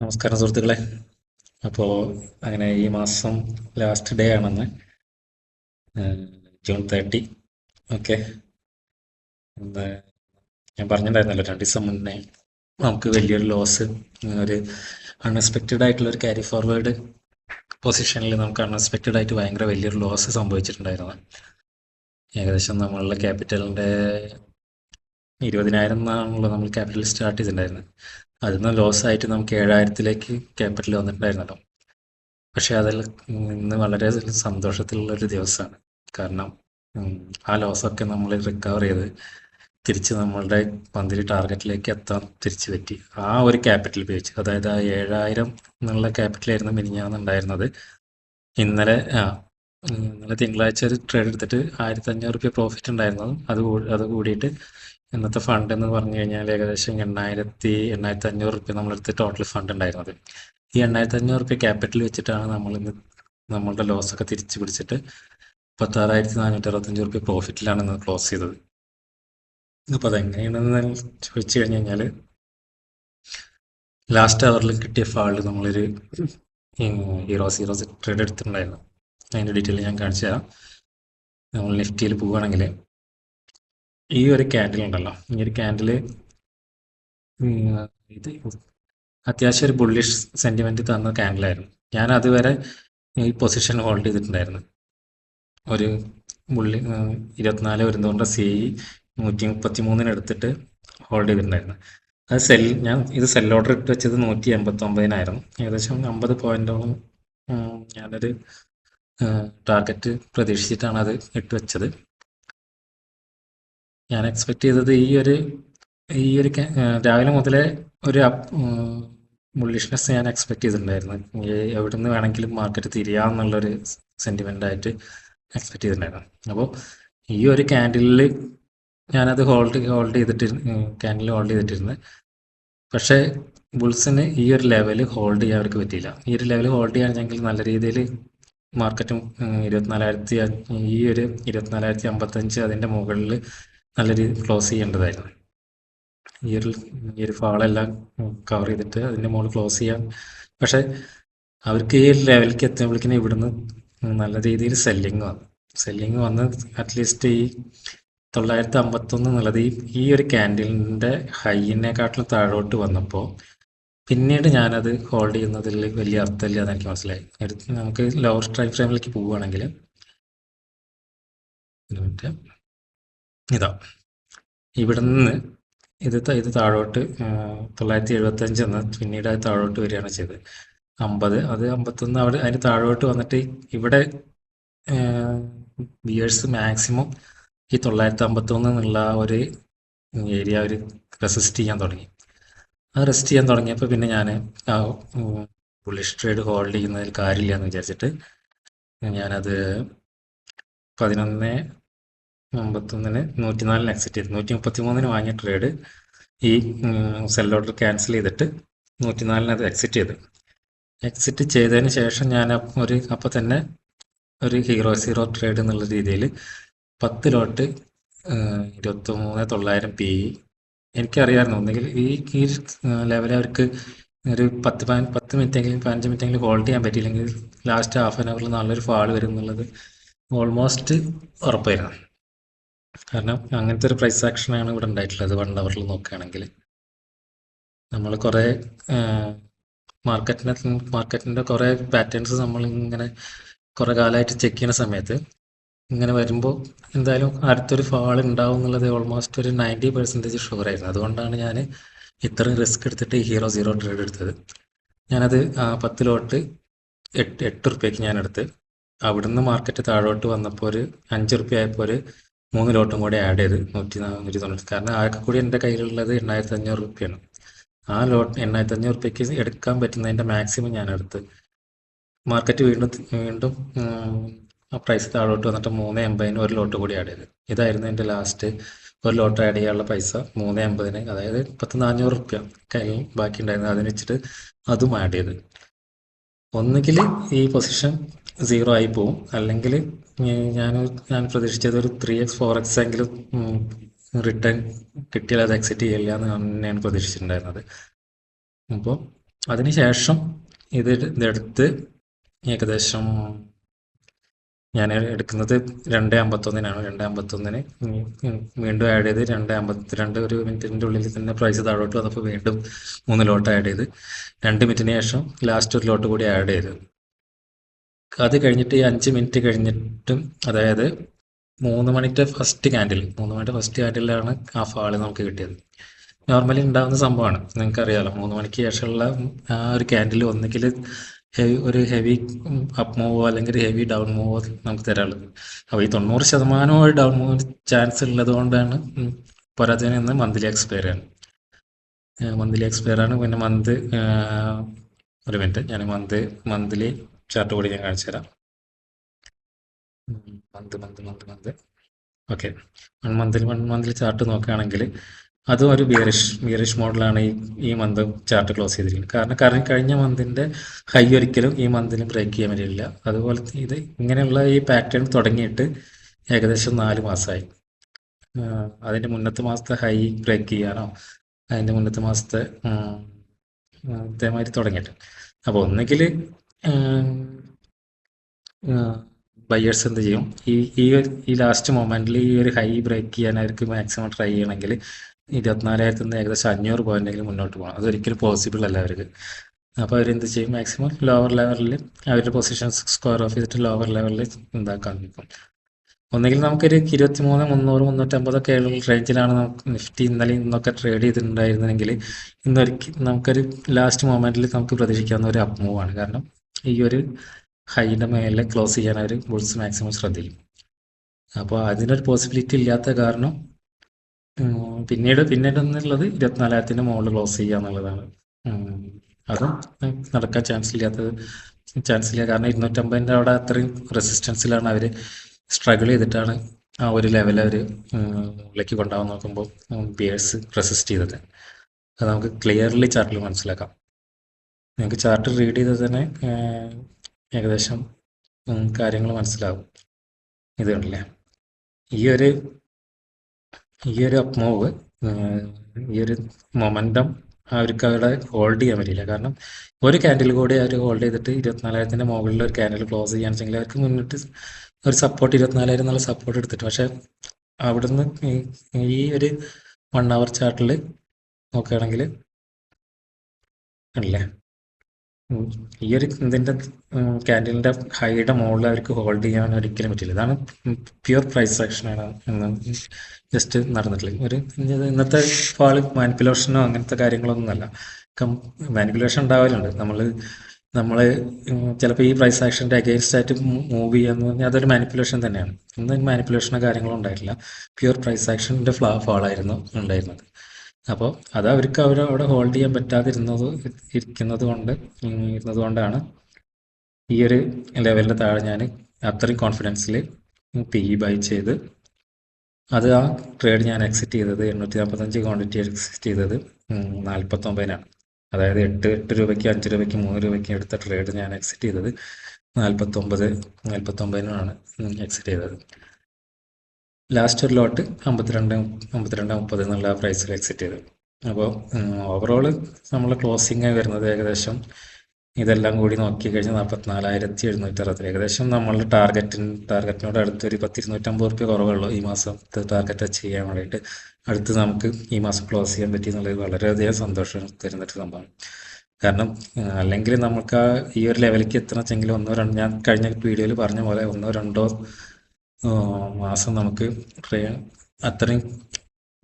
നമസ്കാരം സുഹൃത്തുക്കളെ. അപ്പോൾ അങ്ങനെ ഈ മാസം ലാസ്റ്റ് ഡേ ആണെന്ന്, ജൂൺ 30. ഓക്കെ. എന്താ, ഞാൻ പറഞ്ഞിട്ടുണ്ടായിരുന്നല്ലോ 2 ദിവസം മുന്നേ നമുക്ക് വലിയൊരു ലോസ്, ഒരു അൺഎക്സ്പെക്റ്റഡ് ആയിട്ടുള്ള ഒരു ക്യാരി ഫോർവേഡ് പൊസിഷനിൽ നമുക്ക് അൺഎക്സ്പെക്റ്റഡ് ആയിട്ട് ഭയങ്കര വലിയൊരു ലോസ് സംഭവിച്ചിട്ടുണ്ടായിരുന്നു. ഏകദേശം നമ്മളുടെ ക്യാപിറ്റലിൻ്റെ 20,000 എന്നാണല്ലോ നമ്മൾ ക്യാപിറ്റൽ സ്റ്റാർട്ട് ചെയ്തിട്ടുണ്ടായിരുന്നത്. അതിൽ നിന്ന് ലോസ് ആയിട്ട് നമുക്ക് 7,000-ലേക്ക് ക്യാപിറ്റൽ വന്നിട്ടുണ്ടായിരുന്നല്ലോ. പക്ഷെ അതിൽ ഇന്ന് വളരെ സന്തോഷത്തിലുള്ളൊരു ദിവസമാണ്. കാരണം ആ ലോസൊക്കെ നമ്മൾ റിക്കവർ ചെയ്ത് തിരിച്ച് നമ്മളുടെ മന്ത്ലി ടാർഗറ്റിലേക്ക് എത്താൻ തിരിച്ചു പറ്റി. ആ ഒരു ക്യാപിറ്റൽ ഉപയോഗിച്ച്, അതായത് ആ 7,000 എന്നുള്ള ക്യാപിറ്റലായിരുന്നു മിനിഞ്ഞാന്നുണ്ടായിരുന്നത്. ഇന്നലെ ഇന്നലെ തിങ്കളാഴ്ച ഒരു ട്രേഡ് എടുത്തിട്ട് 1,500 പ്രോഫിറ്റ് ഉണ്ടായിരുന്നതും അത് കൂടിയിട്ട് ഇന്നത്തെ ഫണ്ട് എന്ന് പറഞ്ഞു കഴിഞ്ഞാൽ ഏകദേശം 8,500 നമ്മളെടുത്ത് ടോട്ടൽ ഫണ്ട് ഉണ്ടായിരുന്നത്. ഈ 8,500 ക്യാപിറ്റൽ വെച്ചിട്ടാണ് നമ്മളിന്ന് നമ്മളുടെ ലോസൊക്കെ തിരിച്ചു പിടിച്ചിട്ട് 16,465 പ്രോഫിറ്റിലാണ് ഇന്ന് ക്ലോസ് ചെയ്തത്. അപ്പോൾ അതെങ്ങനെയാണെന്ന് ചോദിച്ചു കഴിഞ്ഞ് കഴിഞ്ഞാൽ, ലാസ്റ്റ് അവറിൽ കിട്ടിയ ഫാളിൽ നമ്മളൊരു ഹീറോസ് ട്രേഡ് എടുത്തിട്ടുണ്ടായിരുന്നു. അതിൻ്റെ ഡീറ്റെയിൽ ഞാൻ കാണിച്ചു തരാം. നമ്മൾ നിഫ്റ്റിയിൽ പോവുകയാണെങ്കിൽ ഈ ഒരു ക്യാൻഡിൽ ഉണ്ടല്ലോ, ഈ ഒരു ക്യാൻഡിൽ ഇത് അത്യാവശ്യം ഒരു ബുള്ളിഷ് സെൻറ്റിമെൻറ്റ് തന്ന ക്യാൻഡിലായിരുന്നു. ഞാൻ അതുവരെ ഈ പൊസിഷൻ ഹോൾഡ് ചെയ്തിട്ടുണ്ടായിരുന്നു. ഒരു 24 വരുന്നതുകൊണ്ട് CE 133 എടുത്തിട്ട് ഹോൾഡ് ചെയ്തിട്ടുണ്ടായിരുന്നു. അത് ഞാൻ ഇത് സെൽ ഓർഡർ ഇട്ട് വെച്ചത് 189-നായിരുന്നു. ഏകദേശം 50 പോയിന്റോളം ഞാനൊരു ടാർഗറ്റ് പ്രതീക്ഷിച്ചിട്ടാണ് അത് ഇട്ട് വെച്ചത്. ഞാൻ എക്സ്പെക്ട് ചെയ്തത് ഈ ഒരു രാവിലെ മുതലേ ഒരു ബുള്ളിഷ്നെസ് ഞാൻ എക്സ്പെക്ട് ചെയ്തിട്ടുണ്ടായിരുന്നു. എവിടെ നിന്ന് വേണമെങ്കിലും മാർക്കറ്റ് തിരിയാമെന്നുള്ളൊരു സെൻറ്റിമെൻ്റായിട്ട് എക്സ്പെക്ട് ചെയ്തിട്ടുണ്ടായിരുന്നു. അപ്പോൾ ഈ ഒരു ക്യാൻഡിലിൽ ഞാനത് ഹോൾഡ് ചെയ്തിട്ടിരുന്നു. പക്ഷേ ബുൾസിന് ഈ ഒരു ലെവൽ ഹോൾഡ് ചെയ്യാൻ അവർക്ക് പറ്റിയില്ല. ഈ ഒരു ലെവൽ ഹോൾഡ് ചെയ്യാനെങ്കിൽ നല്ല രീതിയിൽ മാർക്കറ്റും 24,55 അതിൻ്റെ മുകളിൽ നല്ല രീതിയിൽ ക്ലോസ് ചെയ്യേണ്ടതായിരുന്നു. ഈ ഒരു ഫാളെല്ലാം കവർ ചെയ്തിട്ട് അതിൻ്റെ മുകളിൽ ക്ലോസ് ചെയ്യാം. പക്ഷേ അവർക്ക് ഈ ഒരു ലെവലിലേക്ക് എത്തുമ്പോഴേക്കിനും ഇവിടുന്ന് നല്ല രീതിയിൽ സെല്ലിങ് വന്ന് അറ്റ്ലീസ്റ്റ് ഈ 951 എന്നുള്ളത് ഈ ഒരു ക്യാൻഡിലിൻ്റെ ഹൈയിനെക്കാട്ടിലും താഴോട്ട് വന്നപ്പോൾ പിന്നീട് ഞാനത് ഹോൾഡ് ചെയ്യുന്നതിൽ വലിയ അർത്ഥമില്ല എന്ന് എനിക്ക് മനസ്സിലായി. നമുക്ക് ലോവർ ടൈം ഫ്രെയിമിലേക്ക് പോവുകയാണെങ്കിൽ ഇതാ ഇവിടെ നിന്ന് ഇത് താഴോട്ട് 975 എന്ന് പിന്നീട് അത് താഴോട്ട് വരികയാണ് ചെയ്തത്. 50 അത് 51 അവിടെ അതിന് താഴോട്ട് വന്നിട്ട് ഇവിടെ ബിയേഴ്സ് മാക്സിമം ഈ 951 എന്നുള്ള ഒരു ഏരിയ ഒരു റെസിസ്റ്റ് ചെയ്യാൻ തുടങ്ങി. ആ റെസിസ്റ്റ് ചെയ്യാൻ തുടങ്ങിയപ്പോൾ പിന്നെ ഞാൻ ആ ബുള്ളിഷ് ട്രേഡ് ഹോൾഡ് ചെയ്യുന്നതിൽ കാര്യമില്ല എന്ന് വിചാരിച്ചിട്ട് ഞാനത് 11:51 104 എക്സിറ്റ് ചെയ്തു. 133 വാങ്ങിയ ട്രേഡ് ഈ സെൽ ഓർഡർ ക്യാൻസൽ ചെയ്തിട്ട് 104 അത് എക്സിറ്റ് ചെയ്തതിന് ശേഷം ഞാൻ അപ്പോൾ തന്നെ ഒരു ഹീറോ ട്രേഡ് എന്നുള്ള രീതിയിൽ 10 ലോട്ട് 23,900 PE എനിക്കറിയാമായിരുന്നു. ഒന്നുകിൽ ഈ ലെവൽ അവർക്ക് ഒരു 10 മിനിറ്റെങ്കിലും 15 മിനിറ്റെങ്കിലും ഹോൾഡ് ചെയ്യാൻ പറ്റിയില്ലെങ്കിൽ ലാസ്റ്റ് ഹാഫ് ആൻ അവറിൽ നല്ലൊരു ഫാൾ വരും എന്നുള്ളത് ഓൾമോസ്റ്റ് ഉറപ്പായിരുന്നു. കാരണം അങ്ങനത്തെ ഒരു പ്രൈസ് ആക്ഷനാണ് ഇവിടെ ഉണ്ടായിട്ടുള്ളത്. 1 അവറിൽ നോക്കുകയാണെങ്കിൽ നമ്മൾ കുറേ മാർക്കറ്റിൻ്റെ കുറേ പാറ്റേൺസ് നമ്മൾ ഇങ്ങനെ കുറേ കാലമായിട്ട് ചെക്ക് ചെയ്യുന്ന സമയത്ത് ഇങ്ങനെ വരുമ്പോൾ എന്തായാലും അടുത്തൊരു ഫാൾ ഉണ്ടാവും എന്നുള്ളത് ഓൾമോസ്റ്റ് ഒരു 90% ഷുവറായിരുന്നു. അതുകൊണ്ടാണ് ഞാൻ ഇത്രയും റിസ്ക് എടുത്തിട്ട് ഈ ഹീറോ ട്രേഡ് എടുത്തത്. ഞാനത് 10 ലോട്ട് 8 റുപ്യക്ക് ഞാൻ എടുത്ത് അവിടുന്ന് മാർക്കറ്റ് താഴോട്ട് വന്നപ്പോൾ ഒരു 5 റുപ്യ ആയപ്പോൾ ഒരു 3 ലോട്ടും കൂടി ആഡ് ചെയ്ത് 190. കാരണം ആകെ കൂടി എൻ്റെ കയ്യിലുള്ളത് 8,500 റുപ്യാണ്. ആ 8,500 റുപ്യക്ക് എടുക്കാൻ പറ്റുന്നതിൻ്റെ മാക്സിമം ഞാൻ എടുത്ത് മാർക്കറ്റ് വീണ്ടും ആ പ്രൈസ് താഴോട്ട് വന്നിട്ട് 3.80 ഒരു ലോട്ട് കൂടി ആഡ് ചെയ്ത്. ഇതായിരുന്നു എൻ്റെ ലാസ്റ്റ് ഒരു ലോട്ട് ആഡ് ചെയ്യാനുള്ള പൈസ. 3.80, അതായത് 400 റുപ്യ കയ്യിൽ ബാക്കി ഉണ്ടായിരുന്നു. അതിന് വെച്ചിട്ട് അതും ആഡ് ചെയ്ത്. ഒന്നുകിൽ ഈ പൊസിഷൻ 0 ആയി പോവും, അല്ലെങ്കിൽ ഞാൻ പ്രതീക്ഷിച്ചത് ഒരു 3x 4x എങ്കിലും റിട്ടേൺ കിട്ടിയാൽ അത് എക്സിറ്റ് ചെയ്യില്ല എന്ന് തന്നെയാണ് പ്രതീക്ഷിച്ചിട്ടുണ്ടായിരുന്നത്. അപ്പോൾ അതിനുശേഷം ഇതെടുത്ത് ഏകദേശം ഞാൻ എടുക്കുന്നത് 2:51 2:51 വീണ്ടും ആഡ് ചെയ്ത് 2:52 ഒരു മിനിറ്റിൻ്റെ ഉള്ളിൽ തന്നെ പ്രൈസ് താഴോട്ട് വന്നപ്പോൾ വീണ്ടും 3 ലോട്ട് ആഡ് ചെയ്ത് 2 മിനിറ്റിന് ശേഷം ലാസ്റ്റ് ഒരു ലോട്ട് കൂടി ആഡ് ചെയ്ത് അത് കഴിഞ്ഞിട്ട് ഈ 5 മിനിറ്റ് കഴിഞ്ഞിട്ടും, അതായത് 3 മണിത്തെ ഫസ്റ്റ് ക്യാൻഡിലാണ് ആ ഫാള് നമുക്ക് കിട്ടിയത്. നോർമലി ഉണ്ടാകുന്ന സംഭവമാണ്, നിങ്ങൾക്കറിയാലോ. 3 മണിക്ക് ശേഷമുള്ള ആ ഒരു ക്യാൻഡിൽ ഒന്നുകിൽ ഒരു ഹെവി അപ്പ് മൂവോ അല്ലെങ്കിൽ ഒരു ഹെവി ഡൗൺ മൂവോ നമുക്ക് തരാനുള്ളത്. അപ്പോൾ ഈ 90% ഒരു ഡൗൺ മൂവ് ചാൻസ് ഉള്ളത് കൊണ്ടാണ് പോരാത്തതിന് ഇന്ന് മന്ത്ലി എക്സ്പയർ ആണ്. പിന്നെ ഒരു മിനിറ്റ്, ഞാൻ മന്ത്ലി ചാർട്ട് കൂടി ഞാൻ കാണിച്ചു തരാം. Month okay. One monthly chart നോക്കുകയാണെങ്കിൽ അതും ഒരു ബിയറിഷ് മോഡലാണ് ഈ മന്ത് ചാർട്ട് ക്ലോസ് ചെയ്തിരിക്കുന്നത്. കാരണം കഴിഞ്ഞ മന്തിൻ്റെ ഹൈ ഒരിക്കലും ഈ മന്തിന് ബ്രേക്ക് ചെയ്യാൻ പറ്റില്ല. അതുപോലെ ഇത് ഇങ്ങനെയുള്ള ഈ പാറ്റേൺ തുടങ്ങിയിട്ട് ഏകദേശം 4 മാസമായി. അതിൻ്റെ മുന്നത്തെ മാസത്തെ ഹൈ ബ്രേക്ക് ചെയ്യാനോ അതിൻ്റെ മുന്നത്തെ മാസത്തെ ഇതേമാതിരി തുടങ്ങിയിട്ട്. അപ്പോൾ ഒന്നുകിൽ ബയേഴ്സ് എന്ത് ചെയ്യും, ഈ ലാസ്റ്റ് മൊമെന്റിൽ ഈ ഒരു ഹൈ ബ്രേക്ക് ചെയ്യാൻ അവർക്ക് മാക്സിമം ട്രൈ ചെയ്യണമെങ്കിൽ 24,000 നിന്ന് ഏകദേശം 500 പോയിന്റെങ്കിലും മുന്നോട്ട് പോകണം. അതൊരിക്കലും പോസിബിൾ അല്ല അവർക്ക്. അപ്പോൾ അവരെന്ത് ചെയ്യും, മാക്സിമം ലോവർ ലെവലിൽ അവരുടെ പൊസിഷൻ സ്ക്വയർ ഓഫ് ചെയ്തിട്ട് ലോവർ ലെവലിൽ ഉണ്ടാക്കാൻ നിൽക്കും. ഒന്നുകിൽ നമുക്കൊരു 23, 300, 350 റേഞ്ചിലാണ് നമുക്ക് നിഫ്റ്റി ഇന്നലെ ഇന്നൊക്കെ ട്രേഡ് ചെയ്തിട്ടുണ്ടായിരുന്നെങ്കിൽ നമുക്കൊരു ലാസ്റ്റ് മൊമെന്റിൽ നമുക്ക് പ്രതീക്ഷിക്കാവുന്ന ഒരു അപ്പ് മൂവാണ്. കാരണം ഈ ഒരു ഹൈൻ്റെ മേലെ ക്ലോസ് ചെയ്യാൻ അവർ ബുൾസ് മാക്സിമം ശ്രദ്ധിക്കും. അപ്പോൾ അതിനൊരു പോസിബിലിറ്റി ഇല്ലാത്ത കാരണം പിന്നീട് എന്നുള്ളത് 24,000 മുകളിൽ ക്ലോസ് ചെയ്യുക എന്നുള്ളതാണ്. അതും നടക്കാൻ ചാൻസ് ഇല്ല. കാരണം 250 അവിടെ അത്രയും റെസിസ്റ്റൻസിലാണ് അവർ സ്ട്രഗിൾ ചെയ്തിട്ടാണ് ആ ഒരു ലെവൽ അവർ മുകളിലേക്ക് കൊണ്ടുപോകാൻ നോക്കുമ്പോൾ ബിയേഴ്സ് റെസിസ്റ്റ് ചെയ്തത്. അത് നമുക്ക് ക്ലിയർലി ചാർട്ടിൽ മനസ്സിലാക്കാം. നിങ്ങൾക്ക് ചാർട്ട് റീഡ് ചെയ്തത് തന്നെ ഏകദേശം കാര്യങ്ങൾ മനസ്സിലാവും. ഇത് കണ്ടില്ലേ, ഈ ഒരു അപ്പ് മൂവ്, ഈ ഒരു മൊമെൻറ്റം അവർക്ക് അവിടെ ഹോൾഡ് ചെയ്യാൻ പറ്റില്ല. കാരണം ഒരു ക്യാൻഡിൽ കൂടി അവർ ഹോൾഡ് ചെയ്തിട്ട് 24,000 മുകളിൽ ഒരു ക്യാൻഡിൽ ക്ലോസ് ചെയ്യുകയാണെന്നുവെച്ചെങ്കിൽ അവർക്ക് മുന്നിട്ട് ഒരു സപ്പോർട്ട് 24,000 എന്നുള്ള സപ്പോർട്ട് എടുത്തിട്ട്, പക്ഷെ അവിടുന്ന് ഈ ഒരു 1 അവർ ചാർട്ടിൽ നോക്കുകയാണെങ്കിൽ അല്ലേ, ഈ ഒരു ഇതിൻ്റെ ക്യാൻഡിലിൻ്റെ ഹൈയുടെ മുകളിൽ അവർക്ക് ഹോൾഡ് ചെയ്യാൻ ഒരിക്കലും പറ്റില്ല. ഇതാണ് പ്യുവർ പ്രൈസ് ആക്ഷനാണ് എന്ന് ജസ്റ്റ് നടന്നിട്ടുള്ളത്. ഇന്നത്തെ ഫാള് മാനിപ്പുലേഷനോ അങ്ങനത്തെ കാര്യങ്ങളൊന്നുമല്ല. മാനിപ്പുലേഷൻ ഉണ്ടാവലുണ്ട്. നമ്മൾ ചിലപ്പോൾ ഈ പ്രൈസ് ആക്ഷൻ്റെ അഗെയിൻസ്റ്റ് ആയിട്ട് മൂവ് ചെയ്യാന്ന് പറഞ്ഞാൽ അതൊരു മാനിപ്പുലേഷൻ തന്നെയാണ്. ഇന്ന് മാനിപ്പുലേഷനോ കാര്യങ്ങളോ ഉണ്ടായിട്ടില്ല. പ്യുവർ പ്രൈസ് ആക്ഷൻ്റെ ഫാളായിരുന്നു ഉണ്ടായിരുന്നത്. അപ്പോൾ അത് അവർക്ക് അവിടെ ഹോൾഡ് ചെയ്യാൻ ഇരുന്നത് കൊണ്ടാണ് ഈ ഒരു ലെവലിൻ്റെ താഴെ ഞാൻ അത്രയും കോൺഫിഡൻസിൽ PE ബൈ ചെയ്ത് അത് ആ ട്രേഡ് ഞാൻ എക്സിറ്റ് ചെയ്തത് 845 ക്വാണ്ടിറ്റി എക്സിറ്റ് ചെയ്തത് 49-നാണ്. അതായത് 8 രൂപയ്ക്ക് 5 രൂപയ്ക്ക് 3 രൂപയ്ക്ക് എടുത്ത ട്രേഡ് ഞാൻ എക്സിറ്റ് ചെയ്തത് 49-നാണ് എക്സിറ്റ് ചെയ്തത്. ലാസ്റ്റ് ഒരു ലോട്ട് 52-30 എന്നുള്ള പ്രൈസിൽ എക്സിറ്റ് ചെയ്തു. അപ്പോൾ ഓവറോള് നമ്മൾ ക്ലോസിങ് വരുന്നത് ഏകദേശം ഇതെല്ലാം കൂടി നോക്കി കഴിഞ്ഞാൽ 44,760. ഏകദേശം നമ്മളുടെ ടാർഗറ്റിനോട് അടുത്തൊരു 250 രൂപ കുറവുള്ളൂ ഈ മാസത്തെ ടാർഗറ്റ് അച്ചീവ് ചെയ്യാൻ വേണ്ടിയിട്ട്. അടുത്ത് നമുക്ക് ഈ മാസം ക്ലോസ് ചെയ്യാൻ പറ്റി എന്നുള്ളത് വളരെയധികം സന്തോഷം തരുന്നൊരു സംഭവം. കാരണം അല്ലെങ്കിൽ നമുക്ക് ഈ ഒരു ലെവലിലേക്ക് എത്തണമെങ്കിൽ ഞാൻ കഴിഞ്ഞ വീഡിയോയിൽ പറഞ്ഞ പോലെ 1-2 മാസം നമുക്ക് അത്രയും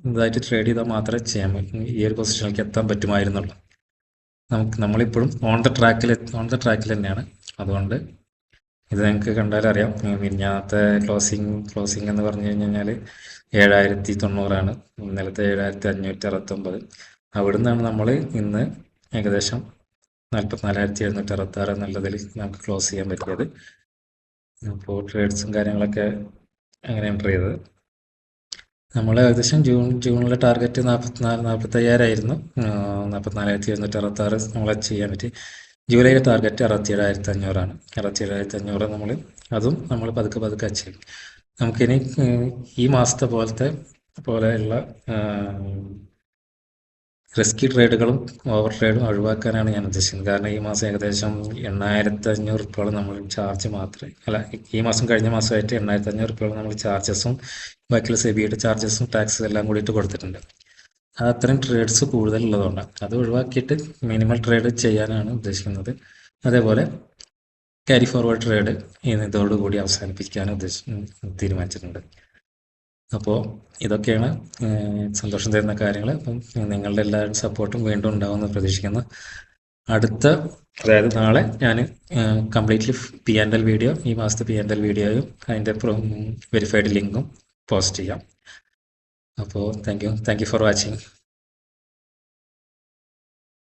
ഇതായിട്ട് ട്രേഡ് ചെയ്താൽ മാത്രമേ ചെയ്യാൻ പറ്റും, ഈ ഒരു പൊസിഷനിലേക്ക് എത്താൻ പറ്റുമായിരുന്നുള്ളൂ. നമ്മളിപ്പോഴും ഓൺ ദ ട്രാക്കിൽ തന്നെയാണ്. അതുകൊണ്ട് ഇത് നിങ്ങൾക്ക് കണ്ടാലറിയാം. മിനിഞ്ഞാന്നത്തെ ക്ലോസിംഗ് എന്ന് പറഞ്ഞു കഴിഞ്ഞാൽ 7,090 ഇന്നലത്തെ 7,569. അവിടെ നിന്നാണ് നമ്മൾ ഇന്ന് ഏകദേശം 44,766 എന്നുള്ളതിൽ നമുക്ക് ക്ലോസ് ചെയ്യാൻ പറ്റിയത്. അപ്പോൾ ട്രേഡ്സും കാര്യങ്ങളൊക്കെ അങ്ങനെ എൻ്റർ ചെയ്തത്. നമ്മൾ ഏകദേശം ജൂണിലെ ടാർഗറ്റ് 45,000 ആയിരുന്നു. 44,766 നമ്മൾ അച്ചീവ് ചെയ്യാൻ പറ്റി. ജൂലൈയിലെ ടാർഗറ്റ് 67,500 ആണ്. 67,500 നമ്മൾ പതുക്കെ അച്ചീവ്. നമുക്കിനി ഈ മാസത്തെ പോലെയുള്ള റിസ്കി ട്രേഡുകളും ഓവർ ട്രേഡും ഒഴിവാക്കാനാണ് ഞാൻ ഉദ്ദേശിക്കുന്നത്. കാരണം ഈ മാസം ഏകദേശം 8,500 നമ്മൾ ചാർജ് മാത്രമേ അല്ല, ഈ മാസം കഴിഞ്ഞ മാസമായിട്ട് 8,500 നമ്മൾ ചാർജസും ബാക്കിയുള്ള സെബിയുടെ ചാർജസും ടാക്സ് എല്ലാം കൂടിയിട്ട് കൊടുത്തിട്ടുണ്ട്. അത് അത്രയും ട്രേഡ്സ് കൂടുതലുള്ളതുകൊണ്ടാണ്. അത് ഒഴിവാക്കിയിട്ട് മിനിമൽ ട്രേഡ് ചെയ്യാനാണ് ഉദ്ദേശിക്കുന്നത്. അതേപോലെ ക്യാരി ഫോർവേഡ് ട്രേഡ് ഇതോടുകൂടി അവസാനിപ്പിക്കാൻ തീരുമാനിച്ചിട്ടുണ്ട്. അപ്പോൾ ഇതൊക്കെയാണ് സന്തോഷം തരുന്ന കാര്യങ്ങൾ. അപ്പം നിങ്ങളുടെ എല്ലാവരും സപ്പോർട്ടും വീണ്ടും ഉണ്ടാവുമെന്ന് പ്രതീക്ഷിക്കുന്നു. അതായത് നാളെ ഞാൻ കംപ്ലീറ്റ്ലി P&L വീഡിയോ, ഈ മാസത്തെ P&L വീഡിയോയും അതിൻ്റെ വെരിഫൈഡ് ലിങ്കും പോസ്റ്റ് ചെയ്യാം. അപ്പോൾ താങ്ക് യു ഫോർ വാച്ചിങ്.